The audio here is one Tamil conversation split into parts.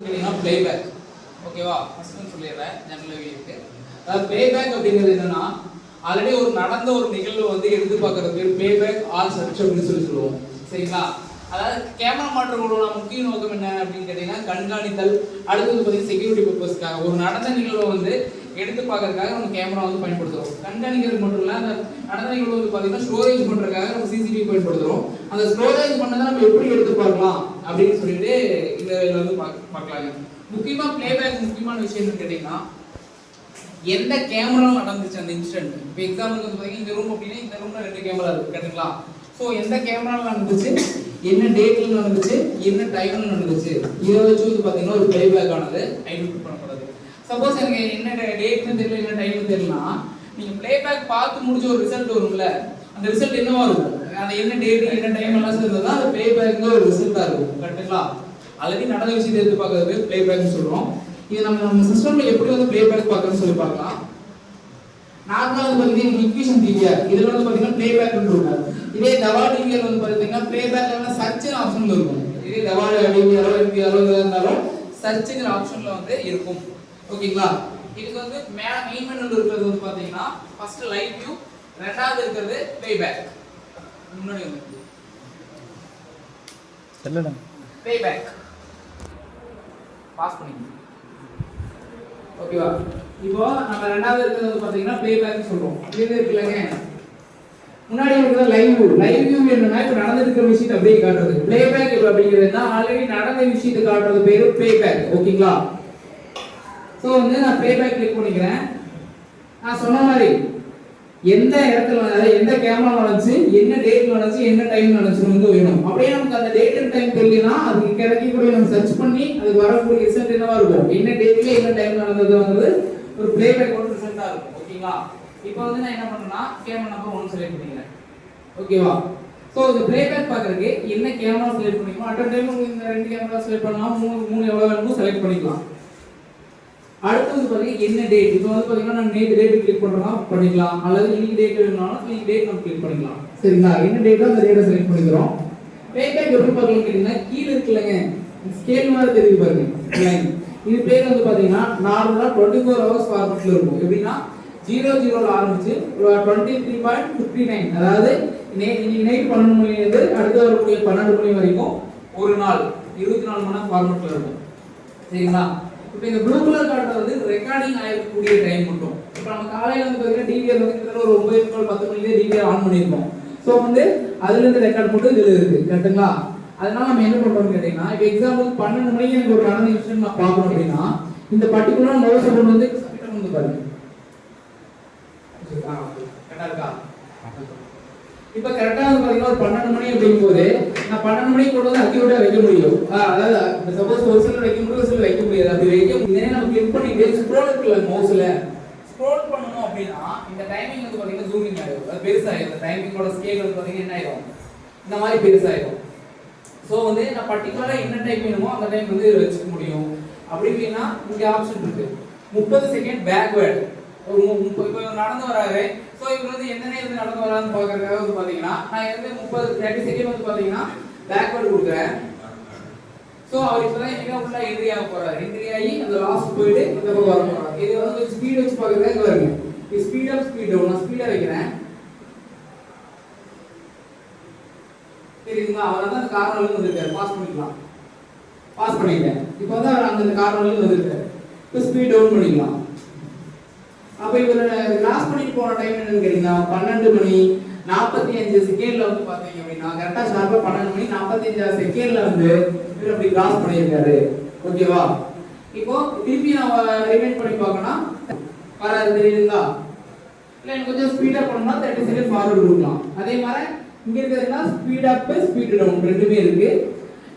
பிளேபேக் ஓகேவா ஃபர்ஸ்ட் சொல்லிடுறேன் ஜெனரல் வியூக்கு. அதாவது பிளேபேக் அப்படிங்கிறது என்னன்னா ஆல்ரெடி ஒரு நடந்த ஒரு நிகழ்வு வந்து எடுத்து பார்க்கறது பேர் பிளேபேக் ஆர் சர்ச் அப்படின்னு சொல்லுவோம். சரிங்களா? அதாவது கேமரா மாற்றங்களோட முக்கிய நோக்கம் என்ன அப்படின்னு கேட்டீங்கன்னா கண்காணித்தல், அடுத்தது பார்த்தீங்கன்னா செக்யூரிட்டி பர்பஸ்க்காக ஒரு நடந்த நிகழ்வை வந்து எடுத்து பார்க்கறதுக்காக நம்ம கேமரா வந்து பயன்படுத்துறோம். கண்காணிக்கிறது மட்டும் இல்லை, அந்த நடந்த நிகழ்வு வந்து பார்த்தீங்கன்னா ஸ்டோரேஜ் பண்ணுறதுக்காக நம்ம சிசிடிவி பயன்படுத்துறோம். அந்த ஸ்டோரேஜ் பண்ணதை நம்ம எப்படி எடுத்து பார்க்கலாம் அப்படின்னு சொல்லிட்டு இதில் வந்து பார்க்கலாங்க. முக்கியமாக பிளேபேக் முக்கியமான விஷயம் என்னன்னு கேட்டிங்கன்னா எந்த கேமரா நடந்துச்சு அந்த இன்சிடென்ட். இப்போ எக்ஸாம்பிளுக்கு வந்து பார்த்தீங்கன்னா இந்த ரூம் அப்படின்னா இந்த ரூமில் 2 கேமரா இருக்குது கரெக்டுங்களா? ஸோ எந்த கேமராவில் நடந்துச்சு, என்ன டேட்டில் நடந்துச்சு, என்ன டைமில் நடந்துச்சு, இதை வச்சு வந்து பார்த்தீங்கன்னா ஒரு பிளேபேக் ஆனது ஐடென்டிஃபை பண்ணப்படுது. சப்போஸ் எனக்கு என்ன டேட்னு தெரியல, என்ன டைம்னு தெரியலனா நீங்கள் பிளேபேக் பார்த்து முடிஞ்ச ஒரு ரிசல்ட் வரும்ல, அந்த ரிசல்ட் என்னவா இருக்கும், அந்த என்ன டேட் என்ன டைம் எல்லாம் சேர்ந்தது அது பிளேபேக்ங்கிற ஒரு ரிசல்ட்டாக இருக்கும் கரெக்டுங்களா? ஆல்ரெடி நடந்த விஷயத்தை எடுத்து பார்க்கறது பிளேபேக்னு சொல்கிறோம். இது நம்ம சிஸ்டமில் எப்படி வந்து பிளேபேக் பார்க்கறதுன்னு சொல்லி பார்க்கலாம். நார்மலாக வந்து பார்த்தீங்கன்னா இக்வேஷன் டிவிஆர் இதில் வந்து பார்த்தீங்கன்னா பிளேபேக்னு இருக்கும். இதே தவா டிவிஆர் வந்து பார்த்தீங்கன்னா பிளேபேக்ல சர்ச் ஆப்ஷன்ல இருக்கும். இதே தவா டிவிஆரோ எம்பிஆரோ இருந்தாலும் சர்ச்சுங்கிற ஆப்ஷன்ல வந்து இருக்கும். ஓகேங்களா? இதுக்கு வந்து மெயின் மெனுல இருக்கிறது வந்து பார்த்தீங்கன்னா ஃபர்ஸ்ட் லைவ் வியூ, ரெண்டாவது இருக்கிறது பிளேபேக். முன்னாடி வந்து சொல்லடா பிளேபேக் பாஸ் பண்ணிக்கணும். ஓகேவா? இப்போ நம்ம ரெண்டாவது இருக்கிறது வந்து பாத்தீங்கன்னா பிளேபேக் சொல்றோம். இது இருக்குலங்க, முன்னாடி இருக்கிறது லைவ் வியூ. லைவ் வியூ என்னன்னா இப்ப நடந்துருக்கிற விஷயத்தை அப்படியே காட்டுறது. பிளேபேக் அப்படிங்கிறதுனா ஆல்ரெடி நடந்த விஷயத்தை காட்டுறது பேரு பிளேபேக். ஓகேங்களா? சோ வந்து நான் பிளேபேக் கிளிக் பண்ணிக்கிறேன். நான் சொன்ன மாதிரி எந்த இடத்துல அதாவது எந்த கேமரா நடந்துச்சு, என்ன டேட் நடந்துச்சு, என்ன டைம் நடந்துச்சுன்னு வந்து வேணும். அப்படியே நமக்கு அந்த டேட் அண்ட் டைம் தெரியலனா அதுக்கு கிடைக்கக்கூடிய நம்ம சர்ச் பண்ணி அதுக்கு வரக்கூடிய ரிசல்ட் என்னவா இருக்கும், என்ன டேட்ல என்ன டைம் நடந்ததுங்கிறது ஒரு பிளேபேக் ஒரு ரிசல்ட்டா இருக்கும். ஓகேங்களா? இப்போ வந்து நான் என்ன பண்றேன்னா கேமரா நம்பர் 1 செலக்ட் பண்ணிக்கிறேன். ஓகேவா? சோ இந்த பிளேபேக் பார்க்கறதுக்கு என்ன கேமரா செலக்ட் பண்ணிக்கலாம். அட் டைம் இந்த 2 கேமரா செலக்ட் பண்ணலாம், 3 எவ்வளவு வேணுமோ செலக்ட் பண்ணிக்கலாம். அடுத்து பாத்தீங்கன்னா என்ன டேட். இப்போ வந்து பாத்தீங்கன்னா நான் நேத்து டேட் கிளிக் பண்றேன்னா பண்ணிக்கலாம், அல்லது இன்னைக்கு டேட் வேணும்னாலும் இன்னைக்கு டேட் நம்ம கிளிக் பண்ணிக்கலாம். சரிங்களா? என்ன டேட்டோ அந்த டேட்டை செலக்ட் பண்ணிக்கிறோம். பிளேபேக் எப்படி பார்க்கலாம் கேட்டீங்கன்னா கீழ இருக்குலங்க ஸ்கேல் மாதிரி தெரியுது பாருங்க லைன். இது பேர் வந்து பாத்தீங்கன்னா நார்மலா 24 ஹவர்ஸ் ஃபார்மட்ல இருக்கும். எப்படின்னா 00ல ஆரம்பிச்சு 23.59 அதாவது இன்னைக்கு நைட் 12 மணில இருந்து அடுத்து வரக்கூடிய 12 மணி வரைக்கும் ஒரு நாள் 24 மணி நேரம் ஃபார்மட்ல இருக்கும். சரிங்களா? இப்போ இந்த ப்ளூ கலர் காட்டுறது வந்து ரெக்கார்டிங் ஆகக்கூடிய டைம் மட்டும். இப்போ நம்ம காலையில வந்து பாத்தீங்கன்னா டிவிஆர் வந்து கிட்டத்தட்ட ஒரு 9 10 மணிலே டிவிஆர் ஆன் பண்ணிருக்கோம். சோ வந்து அதுல இருந்து ரெக்கார்ட் மட்டும் இதுல இருக்கு கரெக்ட்டுங்களா? அதனால நம்ம என்ன பண்றோம்னு கேட்டீங்கன்னா இப்போ எக்ஸாம்பிள் 12 மணிக்கு எனக்கு ஒரு நடந்த இன்சிடென்ட் நான் பார்க்கணும் அப்படின்னா இந்த பர்టిక్యులர் மவுஸ் கொண்டு வந்து கிட்ட வந்து பாருங்க. கரெக்ட்டா இருக்கா? இப்போ கரெக்ட்டா வந்து பாத்தீங்கன்னா ஒரு 12 மணி அப்படிங்கும்போது நான் 12 மணிக்கு கொண்டு வந்து அக்யூரேட்டா வைக்க முடியும். அதாவது சப்போஸ் ஒரு சில வைக்க முடியும், ஒரு சில வைக்க முடியாது. அப்படி வைக்க முடியாது நம்ம கிளிக் பண்ணிட்டு ஸ்க்ரோல் இருக்குல மவுஸ்ல ஸ்க்ரோல் பண்ணனும் அப்படினா இந்த டைமிங் வந்து பாத்தீங்கன்னா ஜூமிங் ஆகும். அது பெருசாயிடும். இந்த டைமிங்கோட ஸ்கேல் வந்து பாத்தீங்கன்னா என்ன ஆயிடும், இந்த மாதிரி பெருசாயிடும். சோ வந்து நான் பர்టిక్యులரா என்ன டைம் வேணுமோ அந்த டைம் வந்து வச்சுக்க முடியும். அப்படி இல்லனா இங்க ஆப்ஷன் இருக்கு 30 செகண்ட் பேக்வர்ட். ஒரு இப்போ நடந்து வராரு. சோ இவர் வந்து எந்த நேரத்துல நடந்து வரான்னு பார்க்கறதுக்காக வந்து பாத்தீங்கன்னா நான் வந்து 30 செகண்ட் வந்து பாத்தீங்கன்னா பேக்வர்ட் கொடுக்குறேன். சோ அவர் இப்பதான் எங்க உள்ள என்ட்ரி ஆக போறாரு. என்ட்ரி ஆகி அந்த லாஸ்ட் போயிட்டு இந்த பக்கம் வர போறாரு. இது வந்து ஸ்பீட் வச்சு பார்க்கறதுக்காக வருங்க. இது ஸ்பீட் அப் ஸ்பீட் டவுன். நான் ஸ்பீடா வைக்கிறேன். தெரியுங்களா? அவர் வந்து அந்த கார்னர்ல இருந்து வந்திருக்காரு. பாஸ் பண்ணிக்கலாம். பாஸ் பண்ணிட்டேன். இப்போ வந்து அவர் அந்த கார்னர்ல இருந்து வந்திருக்காரு. இப்போ ஸ்பீட் டவுன் பண்ணிக்கலாம். அப்ப இவரோட கிராஸ் பண்ணிட்டு போன டைம் என்னன்னு கேட்டீங்கன்னா 12 மணி 45 செகண்ட்ல வந்து பாத்தீங்க அப்படின்னா கரெக்டா ஷார்ப்பா 12 மணி 45 செகண்ட்ல வந்து இவர் அப்படி கிராஸ் பண்ணியிருக்காரு. ஓகேவா? இப்போ திருப்பி நான் ரிமைண்ட் பண்ணி பார்க்கணும் வராது தெரியுங்களா? இல்ல எனக்கு கொஞ்சம் ஸ்பீடா பண்ணா 30 செகண்ட் ஃபார்வர்ட் கொடுக்கலாம். அதே மாதிரி இங்க இருக்கிறதுனா ஸ்பீட் அப் ஸ்பீட் டவுன் ரெண்டுமே இருக்கு.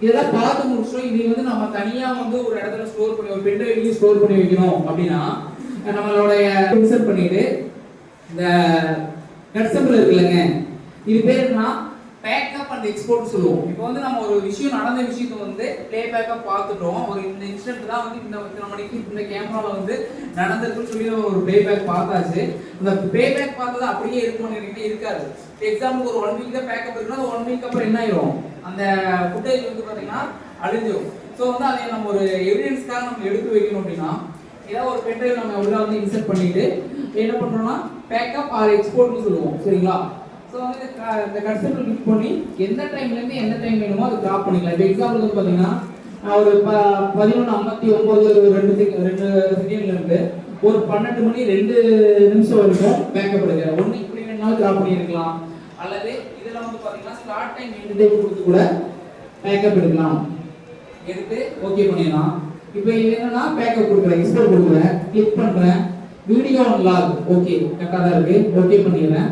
இதெல்லாம் பார்த்து முடிச்சோம். இது வந்து நம்ம தனியா வந்து ஒரு இடத்துல ஸ்டோர் பண்ணி ஒரு பென் டிரைவ்ல ஸ்டோர் பண்ணி வைக்கணும் அப்படின்னா நம்மளோட இன்சர்ட் பண்ணிட்டு இந்த கட் சிம்பிள் இருக்குல்லங்க இது பேருனா பேக்கப் அண்ட் எக்ஸ்போர்ட் சொல்லுவோம். இப்போ வந்து நம்ம ஒரு விஷயம் நடந்த விஷயத்தை வந்து ப்ளே பேக்கப் பார்த்துட்டோம். ஒரு இந்த இன்சிடென்ட் தான் வந்து இந்த மணிக்கு இந்த கேமரால வந்து நடந்திருக்குன்னு சொல்லி ஒரு ப்ளே பேக் பார்த்தாச்சு. அந்த ப்ளே பேக் பார்த்தது அப்படியே இருக்கும்னு நினைக்கிறேன், இருக்காது. எக்ஸாம்பிள் ஒரு 1 வீக் தான் பேக்கப் இருக்குன்னா 1 வீக் அப்புறம் என்ன ஆயிரும், அந்த ஃபுட்டேஜ் வந்து பாத்தீங்கன்னா அழிஞ்சிரும். ஸோ வந்து அதை நம்ம ஒரு எவிடன்ஸ்க்காக நம்ம எடுத்து வைக்கணும் அப்படின்னா ஏதாவது ஒரு பென்ட்ரைவ் நம்ம உள்ள வந்து இன்சர்ட் பண்ணிட்டு என்ன பண்றோம்னா பேக்கப் ஆர் எக்ஸ்போர்ட்னு சொல்லுவோம் சரிங்களா. ஸோ வந்து இந்த கர்சர் கிளிக் பண்ணி எந்த டைம்லேருந்து எந்த டைம் வேணுமோ அதை கிராப் பண்ணிக்கலாம். இப்போ எக்ஸாம்பிள் வந்து பார்த்தீங்கன்னா ஒரு 11:59 2 செகண்ட்ல இருந்து ஒரு 12 மணி 2 நிமிஷம் வரைக்கும் பேக்கப் எடுக்கிறேன். ஒன்று இப்படி வேணாலும் கிராப் பண்ணியிருக்கலாம், அல்லது இதில் வந்து பார்த்தீங்கன்னா ஸ்டார்ட் டைம் எண்ட் டைம் கொடுத்து கூட பேக்கப் எடுக்கலாம். எடுத்து ஓகே பண்ணிடலாம். இப்போ இது என்னன்னா பேக்கப் கொடுக்குறேன், எக்ஸ்போர்ட் கொடுக்குறேன், கிளிக் பண்ணுறேன், வீடியோ ஆன் லாக் ஓகே கரெக்டாக தான் இருக்கு, ஓகே பண்ணிடுறேன்.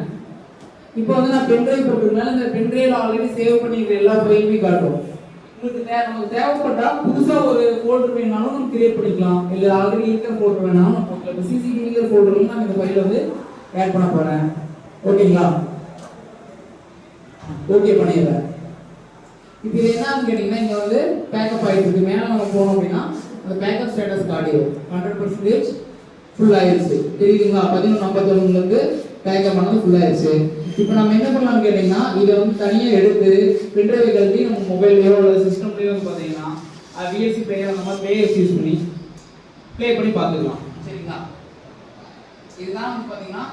இப்போ வந்து நான் பென்ட்ரைவ் போட்டுருக்கனால இந்த பென்ட்ரைவ்ல ஆல்ரெடி சேவ் பண்ணிருக்கிற எல்லா ஃபைலுமே காட்டும். உங்களுக்கு நமக்கு தேவைப்பட்டா புதுசா ஒரு ஃபோல்டர் வேணாலும் நம்ம கிரியேட் பண்ணிக்கலாம், இல்ல ஆல்ரெடி இருக்கிற ஃபோல்டர் வேணாலும் நம்ம போட்டுக்கலாம். இப்போ சிசிடிவி இருக்கிற ஃபோல்டர்ல நான் இந்த ஃபைலை வந்து ஆட் பண்ண போறேன். ஓகேங்களா, ஓகே பண்ணிடுறேன். இப்போ இது என்னன்னு கேட்டீங்கன்னா இங்க வந்து பேக்கப் ஆயிட்டு இருக்கு. மேல நம்ம போனோம் அப்படின்னா அந்த பேக்கப் ஸ்டேட்டஸ் காட்டிடும் 100% ஃபுல் ஆயிருச்சு தெரியுதுங்களா. 11:51 இருந்து பேக்கப் பண்ணது ஃபுல் ஆயிருச்சு. இப்போ நம்ம என்ன பண்ணலாம்னு கேட்டீங்கன்னா இதை வந்து தனியாக எடுத்து பென்ட்ரைவை கழட்டி நம்ம மொபைல்லையோ அல்லது சிஸ்டம்லையோ வந்து பார்த்தீங்கன்னா விஎல்சி பிளேயர் அந்த மாதிரி பிளேயர்ஸ் யூஸ் பண்ணி ப்ளே பண்ணி பார்த்துக்கலாம் சரிங்களா. இதுதான் வந்து பார்த்தீங்கன்னா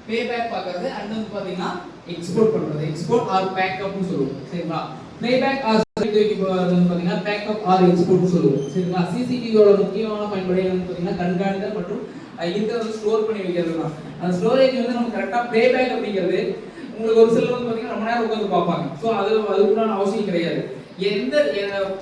ப்ளே பேக் பார்க்கறது அண்ட் வந்து பார்த்தீங்கன்னா எக்ஸ்போர்ட் பண்ணுறது, எக்ஸ்போர்ட் ஆர் பேக்கப்னு சொல்லுவோம் சரிங்களா. ப்ளே பேக் ஆர் பார்த்தீங்கன்னா பேக்கப் ஆர் எக்ஸ்போர்ட்னு சொல்லுவோம் சரிங்களா. சிசிடிவியோட முக்கியமான பயன்பாடு வந்து பார்த்தீங்கன்னா கண்காணித்தல் மற்றும் இருக்கிறத ஸ்டோர் பண்ணி வைக்கிறது தான். அந்த ஸ்டோரேஜ் வந்து நம்ம கரெக்டாக ப்ளே பேக் அப்படிங்கிறது உங்களுக்கு ஒரு சிலர் வந்து பார்த்தீங்கன்னா ரொம்ப நேரம் உட்காந்து பார்ப்பாங்க. ஸோ அதுக்குண்டான அவசியம் கிடையாது. எந்த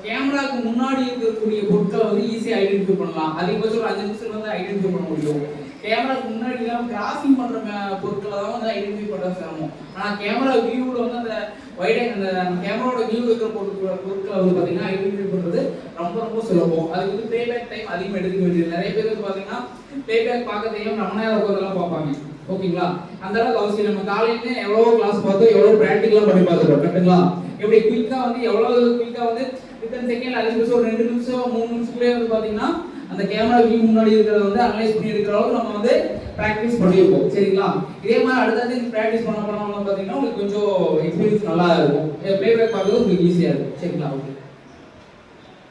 கேமராவுக்கு முன்னாடி இருக்கக்கூடிய பொருட்களை வந்து ஈஸியாக ஐடென்டிஃபை பண்ணலாம். அதிகபட்சம் ஒரு 5 நிமிஷம் வந்து ஐடென்டிஃபை பண்ண முடியும். கேமராவுக்கு முன்னாடி எல்லாம் கிராசிங் பண்ற பொருட்களை தான் வந்து ஐடென்டிஃபை பண்ற சிரமம். ஆனால் கேமரா வியூவில் வந்து அந்த வைட் அந்த கேமராவோட வியூ இருக்கிற பொருட்களை வந்து பார்த்தீங்கன்னா ஐடென்டிஃபை பண்றது ரொம்ப ரொம்ப சுலபம். அதுக்கு வந்து ப்ளேபேக் டைம் அதிகமாக எடுக்க வேண்டியது. நிறைய பேர் வந்து பார்த்தீங்கன்னா ப்ளேபேக் பார்க்க தெரியும் ரொம்ப நேரம் உட்காந்துலாம் பார்ப்பாங்க ஓகேங்களா. அந்த அளவுக்கு அவசியம். நம்ம காலையில எவ்வளவு கிளாஸ் பார்த்தோம், எவ்வளவு பிராக்டிகலா பண்ணி பார்த்துருக்கோம் கரெக்டுங்களா. எப்படி குயிக்கா வந்து எவ்வளவு குயிக்கா வந்து வித்தின் செகண்ட் 5 நிமிஷம் 2 நிமிஷம் 3 நிமிஷத்துலேயே வந்து பார்த்தீங்கன்னா அந்த கேமரா வியூ முன்னாடி இருக்கிறத வந்து அனலைஸ் பண்ணி இருக்கிற அளவுக்கு நம்ம வந்து பிராக்டிஸ் பண்ணியிருப்போம் சரிங்களா. இதே மாதிரி அடுத்தது பிராக்டிஸ் பண்ண பார்த்தீங்கன்னா உங்களுக்கு கொஞ்சம் எக்ஸ்பீரியன்ஸ் நல்லா இருக்கும். ப்ளேபேக் பார்க்கறது உங்களுக்கு ஈஸியாக இருக்கும் சரிங்களா. ஓகே.